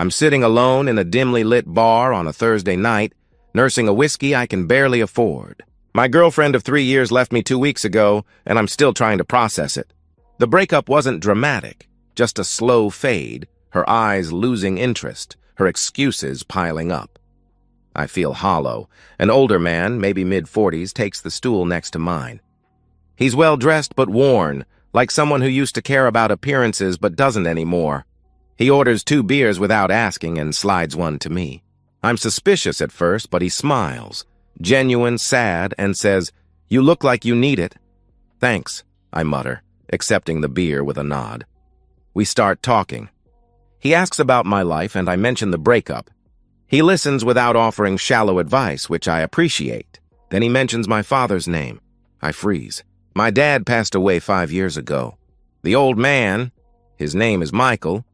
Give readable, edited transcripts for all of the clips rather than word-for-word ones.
I'm sitting alone in a dimly lit bar on a Thursday night, nursing a whiskey I can barely afford. My girlfriend of 3 years left me 2 weeks ago, and I'm still trying to process it. The breakup wasn't dramatic, just a slow fade, her eyes losing interest, her excuses piling up. I feel hollow. An older man, maybe mid-40s, takes the stool next to mine. He's well-dressed but worn, like someone who used to care about appearances but doesn't anymore. He orders 2 beers without asking and slides one to me. I'm suspicious at first, but he smiles, genuine, sad, and says, "You look like you need it." "Thanks," I mutter, accepting the beer with a nod. We start talking. He asks about my life, and I mention the breakup. He listens without offering shallow advice, which I appreciate. Then he mentions my father's name. I freeze. My dad passed away 5 years ago. The old man, his name is Michael,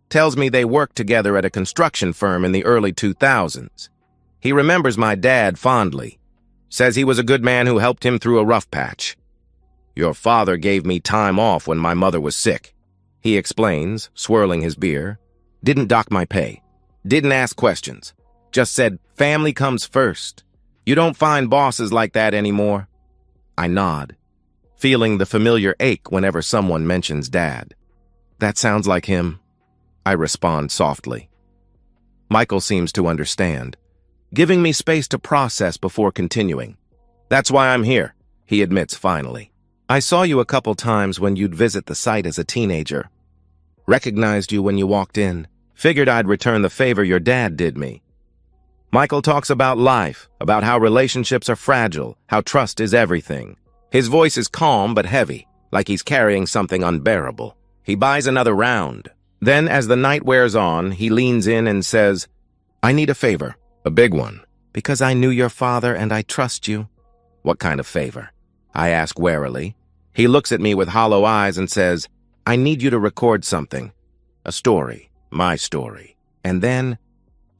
tells me they worked together at a construction firm in the early 2000s. He remembers my dad fondly, says he was a good man who helped him through a rough patch. "Your father gave me time off when my mother was sick," he explains, swirling his beer. "Didn't dock my pay. Didn't ask questions. Just said, family comes first. You don't find bosses like that anymore." I nod, feeling the familiar ache whenever someone mentions Dad. "That sounds like him," I respond softly. Michael seems to understand, giving me space to process before continuing. "That's why I'm here," he admits finally. "I saw you a couple times when you'd visit the site as a teenager. Recognized you when you walked in. Figured I'd return the favor your dad did me." Michael talks about life, about how relationships are fragile, how trust is everything. His voice is calm but heavy, like he's carrying something unbearable. He buys another round. Then, as the night wears on, he leans in and says, "I need a favor, a big one, because I knew your father and I trust you." "What kind of favor?" I ask warily. He looks at me with hollow eyes and says, "I need you to record something. A story, my story. And then,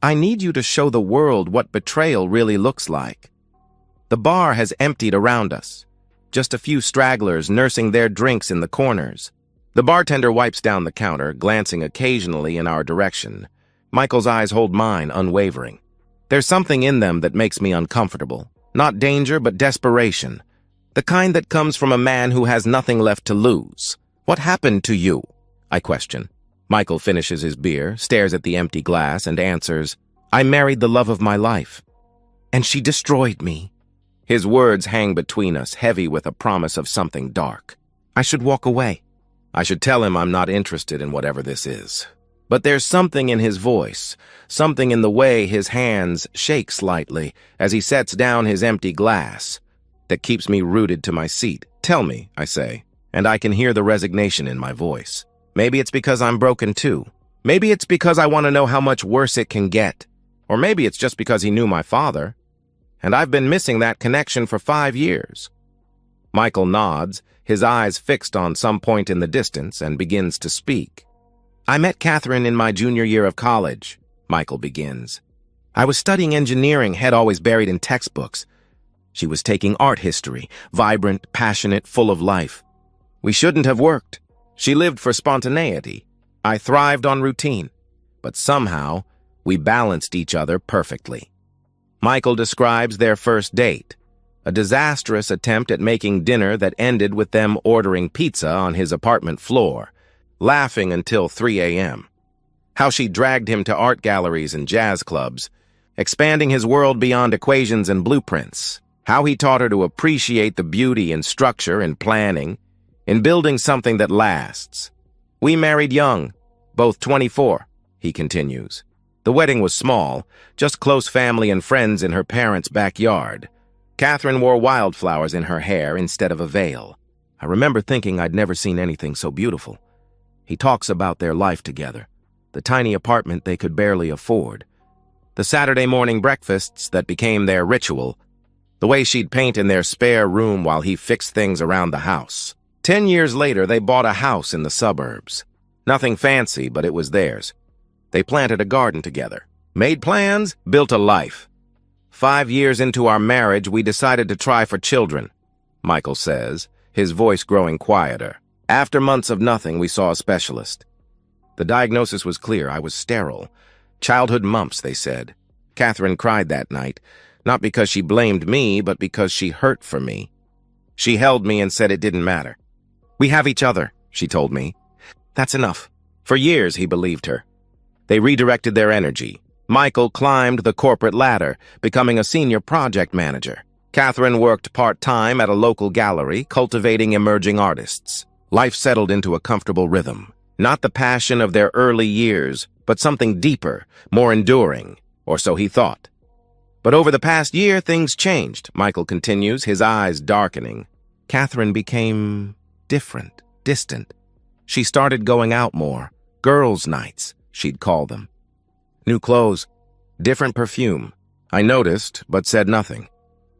I need you to show the world what betrayal really looks like." The bar has emptied around us, just a few stragglers nursing their drinks in the corners. The bartender wipes down the counter, glancing occasionally in our direction. Michael's eyes hold mine, unwavering. There's something in them that makes me uncomfortable. Not danger, but desperation. The kind that comes from a man who has nothing left to lose. "What happened to you?" I question. Michael finishes his beer, stares at the empty glass, and answers, "I married the love of my life, and she destroyed me." His words hang between us, heavy with a promise of something dark. I should walk away. I should tell him I'm not interested in whatever this is. But there's something in his voice, something in the way his hands shake slightly as he sets down his empty glass, that keeps me rooted to my seat. "Tell me," I say, and I can hear the resignation in my voice. Maybe it's because I'm broken too. Maybe it's because I want to know how much worse it can get. Or maybe it's just because he knew my father. And I've been missing that connection for 5 years. Michael nods, his eyes fixed on some point in the distance, and begins to speak. "I met Catherine in my junior year of college," Michael begins. "I was studying engineering, head always buried in textbooks. She was taking art history, vibrant, passionate, full of life. We shouldn't have worked. She lived for spontaneity. I thrived on routine. But somehow, we balanced each other perfectly." Michael describes their first date, a disastrous attempt at making dinner that ended with them ordering pizza on his apartment floor, laughing until 3 a.m. How she dragged him to art galleries and jazz clubs, expanding his world beyond equations and blueprints. How he taught her to appreciate the beauty in structure and planning, in building something that lasts. "We married young, both 24, he continues. The wedding was small, just close family and friends in her parents' backyard. Catherine wore wildflowers in her hair instead of a veil. I remember thinking I'd never seen anything so beautiful. He talks about their life together, the tiny apartment they could barely afford, the Saturday morning breakfasts that became their ritual, the way she'd paint in their spare room while he fixed things around the house. 10 years later, they bought a house in the suburbs. Nothing fancy, but it was theirs. They planted a garden together, made plans, built a life. 5 years into our marriage, we decided to try for children, Michael says, his voice growing quieter. After months of nothing, we saw a specialist. The diagnosis was clear. I was sterile. Childhood mumps, they said. Catherine cried that night, not because she blamed me, but because she hurt for me. She held me and said it didn't matter. "We have each other," she told me. "That's enough." For years, he believed her. They redirected their energy. Michael climbed the corporate ladder, becoming a senior project manager. Catherine worked part-time at a local gallery, cultivating emerging artists. Life settled into a comfortable rhythm. Not the passion of their early years, but something deeper, more enduring, or so he thought. But over the past year, things changed, Michael continues, his eyes darkening. Catherine became different, distant. She started going out more. Girls' nights, she'd call them. New clothes, different perfume. I noticed, but said nothing.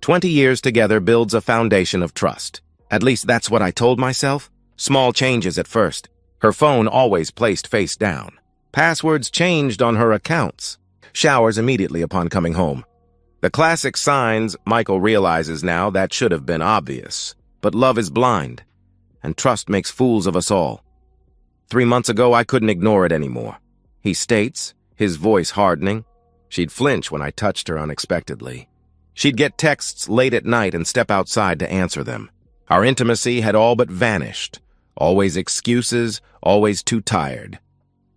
20 years together builds a foundation of trust. At least that's what I told myself. Small changes at first. Her phone always placed face down. Passwords changed on her accounts. Showers immediately upon coming home. The classic signs Michael realizes now that should have been obvious. But love is blind, and trust makes fools of us all. 3 months ago, I couldn't ignore it anymore. He states, his voice hardening. She'd flinch when I touched her unexpectedly. She'd get texts late at night and step outside to answer them. Our intimacy had all but vanished. Always excuses, always too tired.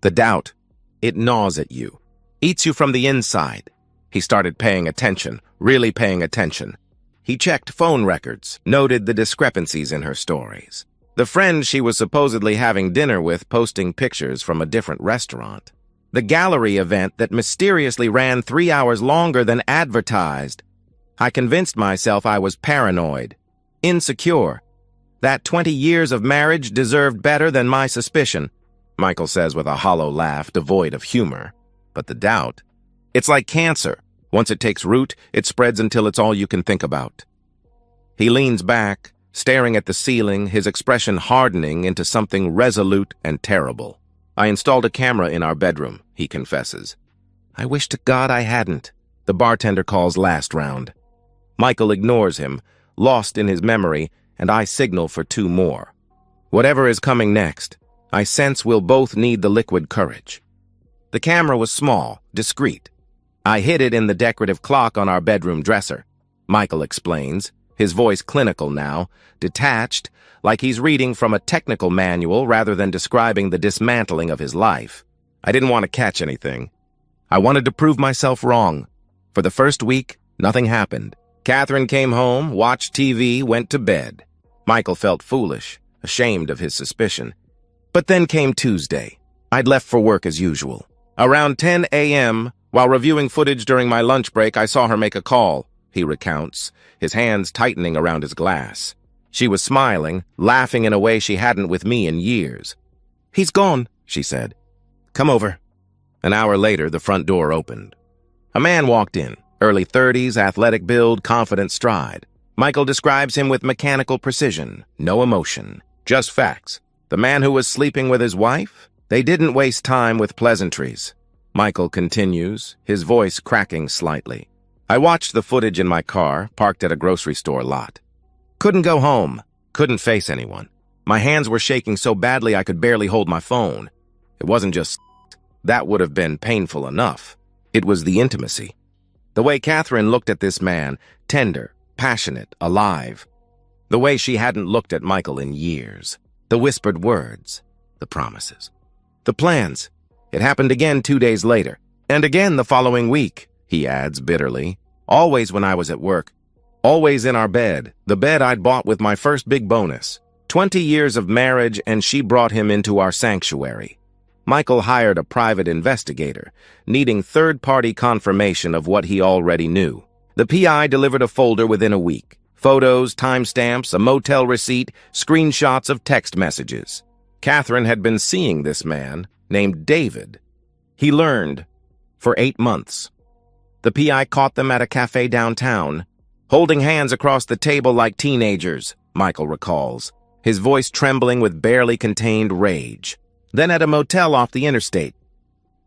The doubt, it gnaws at you. Eats you from the inside. He started paying attention, really paying attention. He checked phone records, noted the discrepancies in her stories. The friend she was supposedly having dinner with posting pictures from a different restaurant. The gallery event that mysteriously ran 3 hours longer than advertised. I convinced myself I was paranoid, insecure. That 20 years of marriage deserved better than my suspicion, Michael says with a hollow laugh devoid of humor. But the doubt, it's like cancer. Once it takes root, it spreads until it's all you can think about. He leans back, staring at the ceiling, his expression hardening into something resolute and terrible. I installed a camera in our bedroom, he confesses. I wish to God I hadn't. The bartender calls last round. Michael ignores him, lost in his memory, and I signal for 2 more. Whatever is coming next, I sense we'll both need the liquid courage. The camera was small, discreet. I hid it in the decorative clock on our bedroom dresser. Michael explains, his voice clinical now, detached, like he's reading from a technical manual rather than describing the dismantling of his life. I didn't want to catch anything. I wanted to prove myself wrong. For the first week, nothing happened. Catherine came home, watched TV, went to bed. Michael felt foolish, ashamed of his suspicion. But then came Tuesday. I'd left for work as usual. Around 10 a.m., while reviewing footage during my lunch break, I saw her make a call, he recounts, his hands tightening around his glass. She was smiling, laughing in a way she hadn't with me in years. He's gone, she said. Come over. An hour later, the front door opened. A man walked in, early 30s, athletic build, confident stride. Michael describes him with mechanical precision, no emotion, just facts. The man who was sleeping with his wife? They didn't waste time with pleasantries. Michael continues, his voice cracking slightly. I watched the footage in my car, parked at a grocery store lot. Couldn't go home, couldn't face anyone. My hands were shaking so badly I could barely hold my phone. It wasn't just that would have been painful enough. It was the intimacy. The way Catherine looked at this man, tender, passionate, alive. The way she hadn't looked at Michael in years. The whispered words, the promises. The plans. It happened again 2 days later. And again the following week, he adds bitterly. Always when I was at work. Always in our bed, the bed I'd bought with my first big bonus. 20 years of marriage and she brought him into our sanctuary. Michael hired a private investigator, needing third-party confirmation of what he already knew. The PI delivered a folder within a week. Photos, timestamps, a motel receipt, screenshots of text messages. Catherine had been seeing this man, named David. He learned, for 8 months. The PI caught them at a cafe downtown, holding hands across the table like teenagers, Michael recalls, his voice trembling with barely contained rage. Then at a motel off the interstate.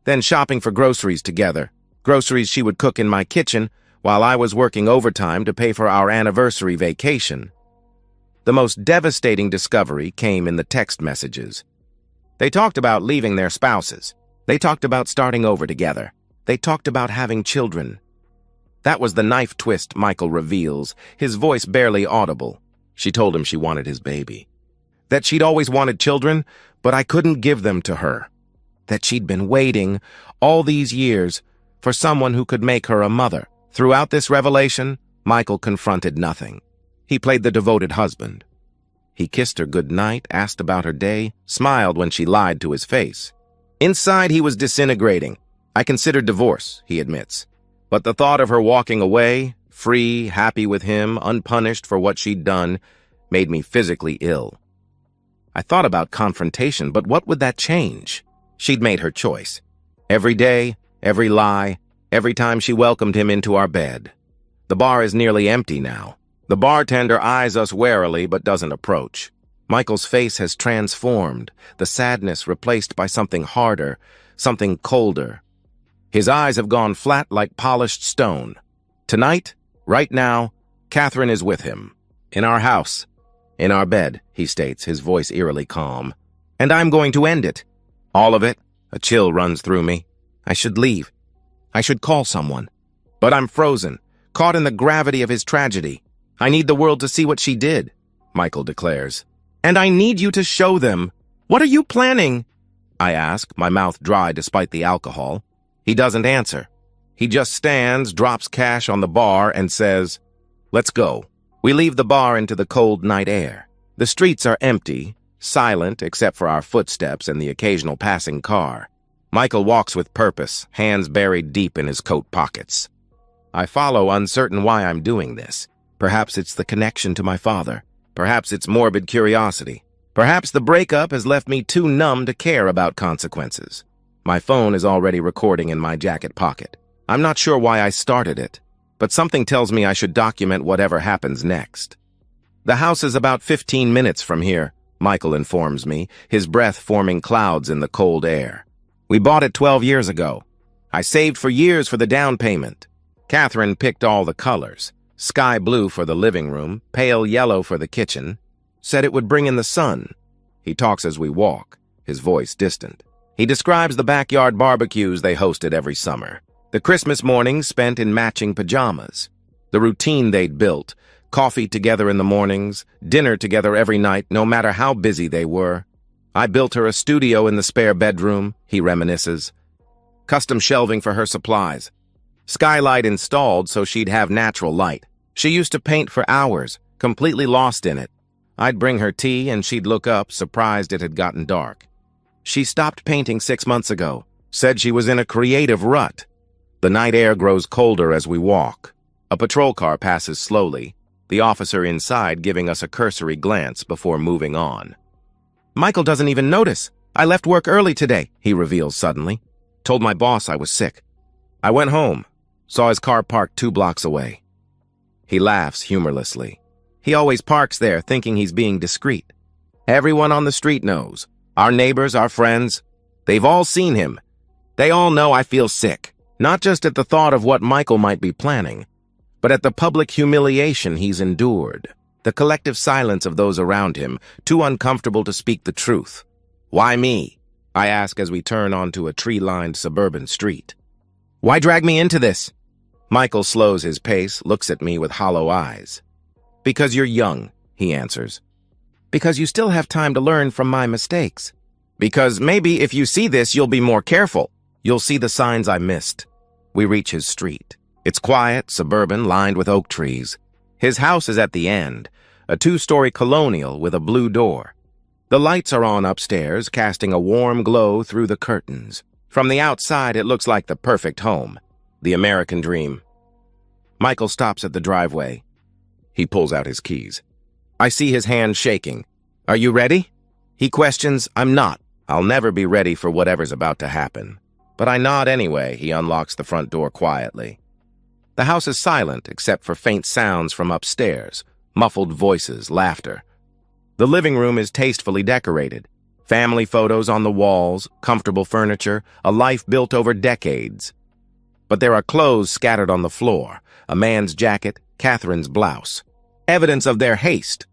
Then shopping for groceries together, groceries she would cook in my kitchen while I was working overtime to pay for our anniversary vacation. The most devastating discovery came in the text messages. They talked about leaving their spouses. They talked about starting over together. They talked about having children. That was the knife twist, Michael reveals, his voice barely audible. She told him she wanted his baby. That she'd always wanted children, but I couldn't give them to her. That she'd been waiting all these years for someone who could make her a mother. Throughout this revelation, Michael confronted nothing. He played the devoted husband. He kissed her goodnight, asked about her day, smiled when she lied to his face. Inside, he was disintegrating. I considered divorce, he admits. But the thought of her walking away, free, happy with him, unpunished for what she'd done, made me physically ill. I thought about confrontation, but what would that change? She'd made her choice. Every day, every lie, every time she welcomed him into our bed. The bar is nearly empty now. The bartender eyes us warily but doesn't approach. Michael's face has transformed, the sadness replaced by something harder, something colder. His eyes have gone flat like polished stone. Tonight, right now, Catherine is with him. In our house. In our bed, he states, his voice eerily calm. And I'm going to end it. All of it. A chill runs through me. I should leave. I should call someone. But I'm frozen, caught in the gravity of his tragedy. I need the world to see what she did, Michael declares. And I need you to show them. What are you planning? I ask, my mouth dry despite the alcohol. He doesn't answer. He just stands, drops cash on the bar, and says, "Let's go." We leave the bar into the cold night air. The streets are empty, silent except for our footsteps and the occasional passing car. Michael walks with purpose, hands buried deep in his coat pockets. I follow, uncertain why I'm doing this. Perhaps it's the connection to my father. Perhaps it's morbid curiosity. Perhaps the breakup has left me too numb to care about consequences. My phone is already recording in my jacket pocket. I'm not sure why I started it, but something tells me I should document whatever happens next. The house is about 15 minutes from here, Michael informs me, his breath forming clouds in the cold air. We bought it 12 years ago. I saved for years for the down payment. Catherine picked all the colors. Sky blue for the living room, pale yellow for the kitchen. Said it would bring in the sun. He talks as we walk, his voice distant. He describes the backyard barbecues they hosted every summer. The Christmas mornings spent in matching pajamas. The routine they'd built, coffee together in the mornings, dinner together every night, no matter how busy they were. I built her a studio in the spare bedroom, he reminisces. Custom shelving for her supplies. Skylight installed so she'd have natural light. She used to paint for hours, completely lost in it. I'd bring her tea and she'd look up, surprised it had gotten dark. She stopped painting 6 months ago, said she was in a creative rut. The night air grows colder as we walk. A patrol car passes slowly, the officer inside giving us a cursory glance before moving on. Michael doesn't even notice. I left work early today, he reveals suddenly. Told my boss I was sick. I went home, saw his car parked 2 blocks away. He laughs humorlessly. He always parks there thinking he's being discreet. Everyone on the street knows. Our neighbors, our friends, they've all seen him. They all know I feel sick, not just at the thought of what Michael might be planning, but at the public humiliation he's endured, the collective silence of those around him, too uncomfortable to speak the truth. Why me? I ask as we turn onto a tree-lined suburban street. Why drag me into this? Michael slows his pace, looks at me with hollow eyes. Because you're young, he answers. Because you still have time to learn from my mistakes. Because maybe if you see this, you'll be more careful. You'll see the signs I missed. We reach his street. It's quiet, suburban, lined with oak trees. His house is at the end, a 2-story colonial with a blue door. The lights are on upstairs, casting a warm glow through the curtains. From the outside, it looks like the perfect home, the American dream. Michael stops at the driveway. He pulls out his keys. I see his hand shaking. Are you ready? He questions. I'm not. I'll never be ready for whatever's about to happen. But I nod anyway. He unlocks the front door quietly. The house is silent except for faint sounds from upstairs, muffled voices, laughter. The living room is tastefully decorated. Family photos on the walls, comfortable furniture, a life built over decades. But there are clothes scattered on the floor, a man's jacket, Catherine's blouse. Evidence of their haste.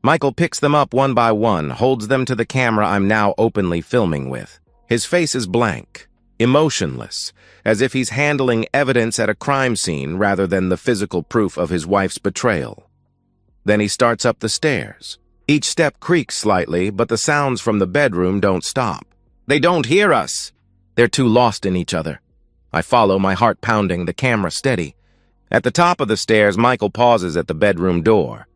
Michael picks them up one by one, holds them to the camera I'm now openly filming with. His face is blank. emotionless, as if he's handling evidence at a crime scene rather than the physical proof of his wife's betrayal. Then he starts up the stairs. Each step creaks slightly, but the sounds from the bedroom don't stop. They don't hear us. They're too lost in each other. I follow, my heart pounding, the camera steady. At the top of the stairs, Michael pauses at the bedroom door.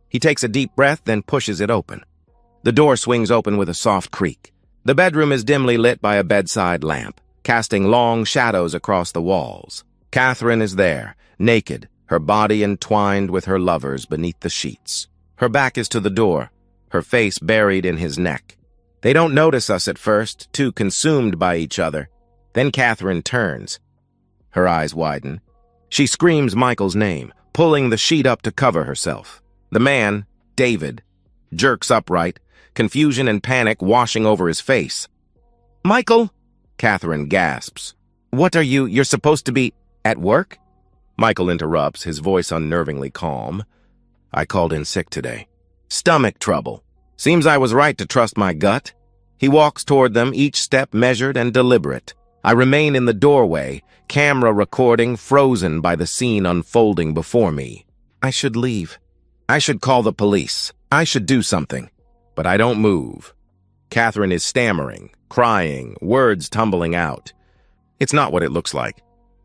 He takes a deep breath, then pushes it open. The door swings open with a soft creak. The bedroom is dimly lit by a bedside lamp, casting long shadows across the walls. Catherine is there, naked, her body entwined with her lover's beneath the sheets. Her back is to the door, her face buried in his neck. They don't notice us at first, too consumed by each other. Then Catherine turns. Her eyes widen. She screams Michael's name, pulling the sheet up to cover herself. The man, David, jerks upright, confusion and panic washing over his face. "Michael!" Catherine gasps. "What are you? You're supposed to be at work?" Michael interrupts, his voice unnervingly calm. "I called in sick today. Stomach trouble. Seems I was right to trust my gut." He walks toward them, each step measured and deliberate. I remain in the doorway, camera recording, frozen by the scene unfolding before me. I should leave. I should call the police. I should do something. But I don't move. Catherine is stammering, crying, words tumbling out. It's not what it looks like.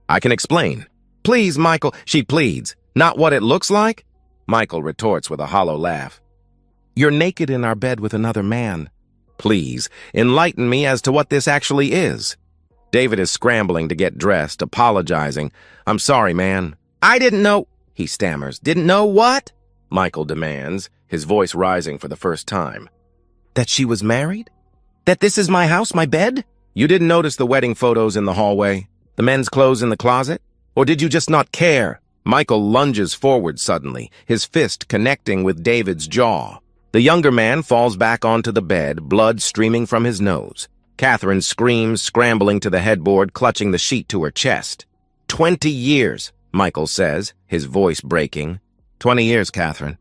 I can explain. "Please, Michael," she pleads. "Not what it looks like?" Michael retorts with a hollow laugh. "You're naked in our bed with another man. Please, enlighten me as to what this actually is." David is scrambling to get dressed, apologizing. "I'm sorry, man. I didn't know," he stammers. "Didn't know what?" Michael demands, his voice rising for the first time. "That she was married? That this is my house, my bed? You didn't notice the wedding photos in the hallway? The men's clothes in the closet? Or did you just not care?" Michael lunges forward suddenly, his fist connecting with David's jaw. The younger man falls back onto the bed, blood streaming from his nose. Catherine screams, scrambling to the headboard, clutching the sheet to her chest. 20 years, Michael says, his voice breaking. 20 years, Catherine.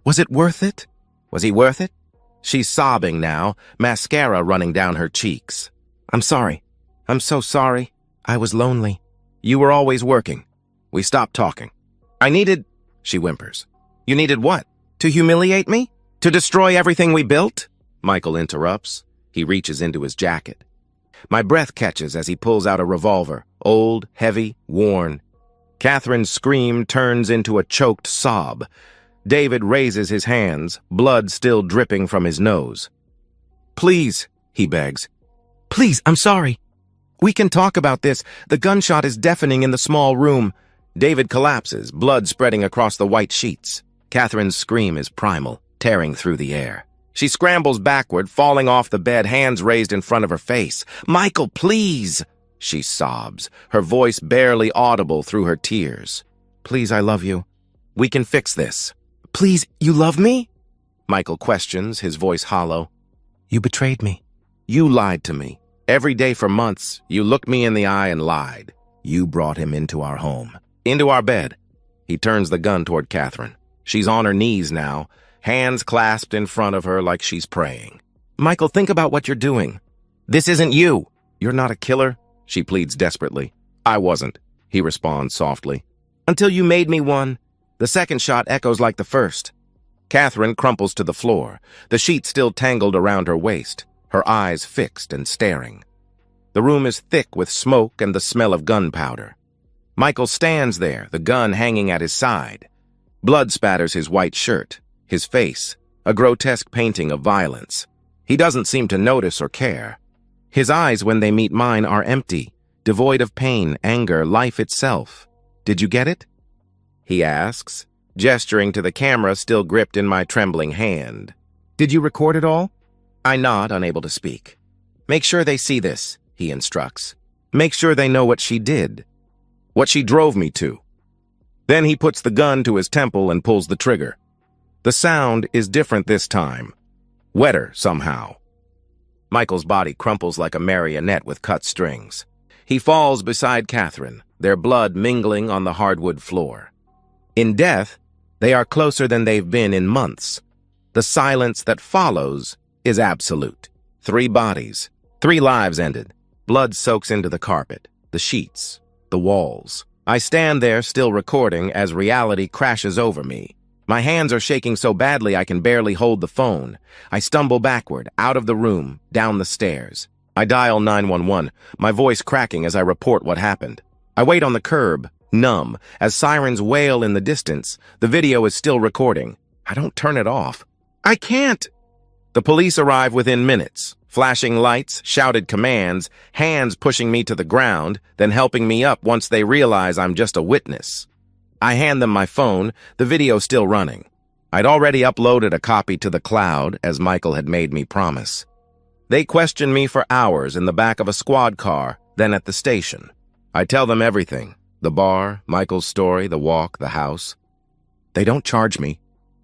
Was it worth it? Was he worth it? She's sobbing now, mascara running down her cheeks. "I'm sorry. I'm so sorry. I was lonely. You were always working. We stopped talking. I needed," she whimpers. "You needed what? To humiliate me? To destroy everything we built?" Michael interrupts. He reaches into his jacket. My breath catches as he pulls out a revolver, old, heavy, worn. Catherine's scream turns into a choked sob. David raises his hands, blood still dripping from his nose. "Please," he begs. "Please, I'm sorry. We can talk about this. The gunshot is deafening in the small room." David collapses, blood spreading across the white sheets. Catherine's scream is primal, tearing through the air. She scrambles backward, falling off the bed, hands raised in front of her face. "Michael, please!" she sobs, her voice barely audible through her tears. "Please, I love you. We can fix this." "Please, you love me?" Michael questions, his voice hollow. "You betrayed me. You lied to me. Every day for months, you looked me in the eye and lied. You brought him into our home, into our bed." He turns the gun toward Catherine. She's on her knees now, hands clasped in front of her like she's praying. "Michael, think about what you're doing. This isn't you. You're not a killer," she pleads desperately. "I wasn't," he responds softly. "Until you made me one." The second shot echoes like the first. Catherine crumples to the floor, the sheet still tangled around her waist, her eyes fixed and staring. The room is thick with smoke and the smell of gunpowder. Michael stands there, the gun hanging at his side. Blood spatters his white shirt, his face, a grotesque painting of violence. He doesn't seem to notice or care. His eyes, when they meet mine, are empty, devoid of pain, anger, life itself. "Did you get it?" he asks, gesturing to the camera still gripped in my trembling hand. "Did you record it all?" I nod, unable to speak. "Make sure they see this," he instructs. "Make sure they know what she did, what she drove me to." Then he puts the gun to his temple and pulls the trigger. The sound is different this time, wetter somehow. Michael's body crumples like a marionette with cut strings. He falls beside Catherine, their blood mingling on the hardwood floor. In death, they are closer than they've been in months. The silence that follows is absolute. 3 bodies, 3 lives ended. Blood soaks into the carpet, the sheets, the walls. I stand there still recording as reality crashes over me. My hands are shaking so badly I can barely hold the phone. I stumble backward, out of the room, down the stairs. I dial 911, my voice cracking as I report what happened. I wait on the curb, numb, as sirens wail in the distance. The video is still recording. I don't turn it off. I can't! The police arrive within minutes, flashing lights, shouted commands, hands pushing me to the ground, then helping me up once they realize I'm just a witness. I hand them my phone, the video still running. I'd already uploaded a copy to the cloud, as Michael had made me promise. They question me for hours in the back of a squad car, then at the station. I tell them everything, the bar, Michael's story, the walk, the house. They don't charge me.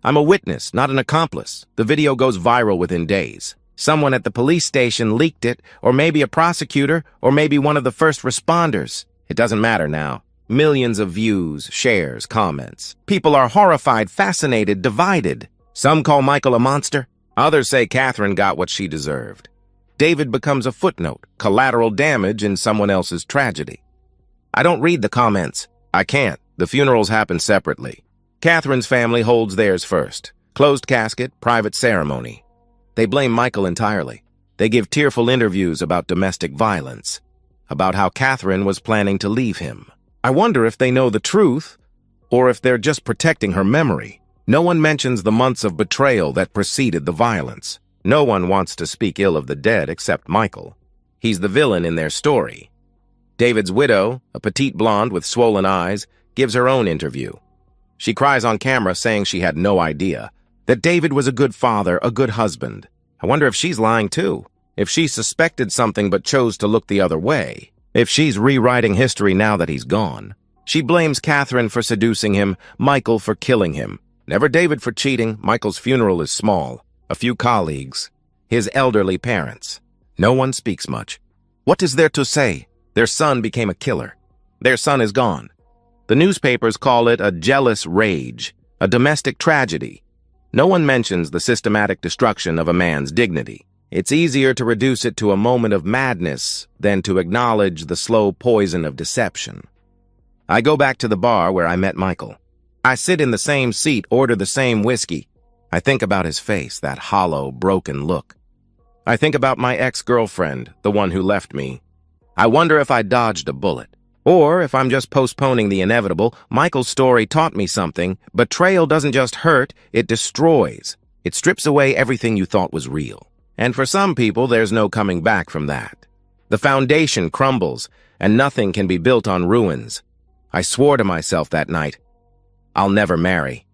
I'm a witness, not an accomplice. The video goes viral within days. Someone at the police station leaked it, or maybe a prosecutor, or maybe one of the first responders. It doesn't matter now. Millions of views, shares, comments. People are horrified, fascinated, divided. Some call Michael a monster. Others say Catherine got what she deserved. David becomes a footnote, collateral damage in someone else's tragedy. I don't read the comments. I can't. The funerals happen separately. Catherine's family holds theirs first. Closed casket, private ceremony. They blame Michael entirely. They give tearful interviews about domestic violence, about how Catherine was planning to leave him. I wonder if they know the truth, or if they're just protecting her memory. No one mentions the months of betrayal that preceded the violence. No one wants to speak ill of the dead except Michael. He's the villain in their story. David's widow, a petite blonde with swollen eyes, gives her own interview. She cries on camera saying she had no idea, that David was a good father, a good husband. I wonder if she's lying too, if she suspected something but chose to look the other way. If she's rewriting history now that he's gone. She blames Catherine for seducing him, Michael for killing him. Never David for cheating. Michael's funeral is small. A few colleagues. His elderly parents. No one speaks much. What is there to say? Their son became a killer. Their son is gone. The newspapers call it a jealous rage, a domestic tragedy. No one mentions the systematic destruction of a man's dignity. It's easier to reduce it to a moment of madness than to acknowledge the slow poison of deception. I go back to the bar where I met Michael. I sit in the same seat, order the same whiskey. I think about his face, that hollow, broken look. I think about my ex-girlfriend, the one who left me. I wonder if I dodged a bullet. Or if I'm just postponing the inevitable. Michael's story taught me something. Betrayal doesn't just hurt, it destroys. It strips away everything you thought was real. And for some people, there's no coming back from that. The foundation crumbles, and nothing can be built on ruins. I swore to myself that night, I'll never marry.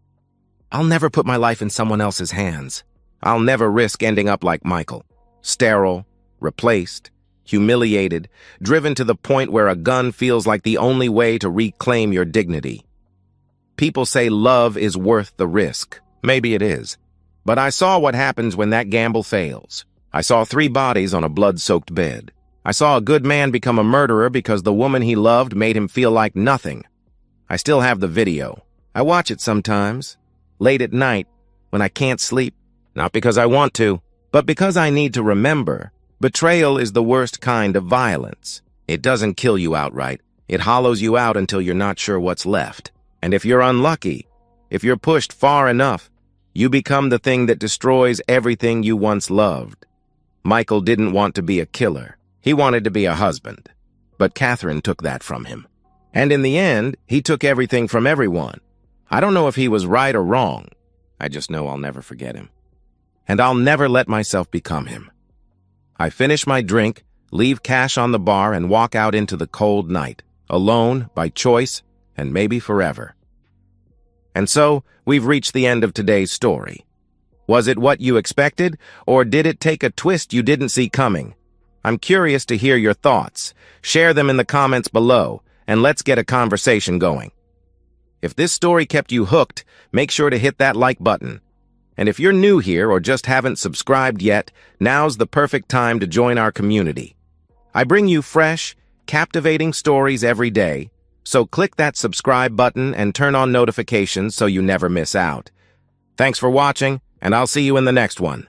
I'll never put my life in someone else's hands. I'll never risk ending up like Michael. Sterile, replaced, humiliated, driven to the point where a gun feels like the only way to reclaim your dignity. People say love is worth the risk. Maybe it is. But I saw what happens when that gamble fails. I saw 3 bodies on a blood-soaked bed. I saw a good man become a murderer because the woman he loved made him feel like nothing. I still have the video. I watch it sometimes, late at night, when I can't sleep. Not because I want to, but because I need to remember. Betrayal is the worst kind of violence. It doesn't kill you outright. It hollows you out until you're not sure what's left. And if you're unlucky, if you're pushed far enough, you become the thing that destroys everything you once loved. Michael didn't want to be a killer. He wanted to be a husband. But Catherine took that from him. And in the end, he took everything from everyone. I don't know if he was right or wrong. I just know I'll never forget him. And I'll never let myself become him. I finish my drink, leave cash on the bar, and walk out into the cold night, alone, by choice, and maybe forever. And so, we've reached the end of today's story. Was it what you expected, or did it take a twist you didn't see coming? I'm curious to hear your thoughts. Share them in the comments below, and let's get a conversation going. If this story kept you hooked, make sure to hit that like button. And if you're new here or just haven't subscribed yet, now's the perfect time to join our community. I bring you fresh, captivating stories every day, so click that subscribe button and turn on notifications so you never miss out. Thanks for watching, and I'll see you in the next one.